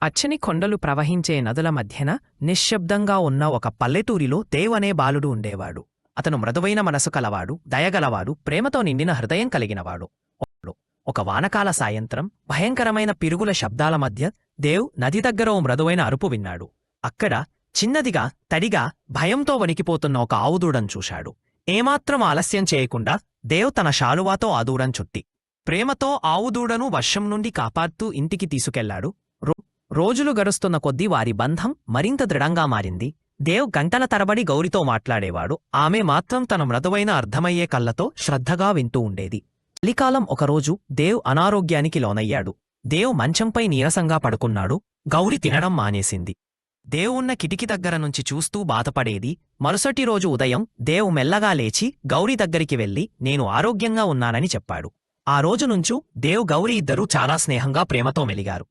అచ్చని కొండలు ప్రవహించే నదుల మధ్యన నిశ్శబ్దంగా ఉన్న ఒక పల్లెటూరిలో దేవ్ అనే బాలుడు ఉండేవాడు. అతను మృదువైన మనసు కలవాడు, దయగలవాడు, ప్రేమతో నిండిన హృదయం కలిగినవాడు. ఒక వానకాల సాయంత్రం భయంకరమైన పిరుగుల శబ్దాల మధ్య దేవ్ నది దగ్గర ఓ మృదువైన అరుపు విన్నాడు. అక్కడ చిన్నదిగా, తడిగా, భయంతో వణికిపోతున్న ఒక ఆవుదూడను చూశాడు. ఏమాత్రం ఆలస్యం చేయకుండా దేవ్ తన శాలువాతో ఆ దూడను చుట్టి ప్రేమతో ఆవుదూడను వర్షం నుండి కాపాడుతూ ఇంటికి తీసుకెళ్లాడు. రోజులు గడుస్తున్న కొద్దీ వారి బంధం మరింత దృఢంగా మారింది. దేవ్ గంటల తరబడి గౌరితో మాట్లాడేవాడు. ఆమె మాత్రం తన మృదువైన అర్థమయ్యే కళ్ళతో శ్రద్ధగా వింటూ ఉండేది. చలికాలం ఒకరోజు దేవ్ అనారోగ్యానికి లోనయ్యాడు. దేవ్ మంచంపై నీరసంగా పడుకున్నాడు. గౌరి తినడం మానేసింది. దేవ్ ఉన్న కిటికీ దగ్గర నుంచి చూస్తూ బాధపడేది. మరుసటి రోజు ఉదయం దేవ్ మెల్లగా లేచి గౌరి దగ్గరికి వెళ్లి నేను ఆరోగ్యంగా ఉన్నానని చెప్పాడు. ఆ రోజు నుంచు దేవ్, గౌరి ఇద్దరూ చాలా స్నేహంగా, ప్రేమతో మెలిగారు.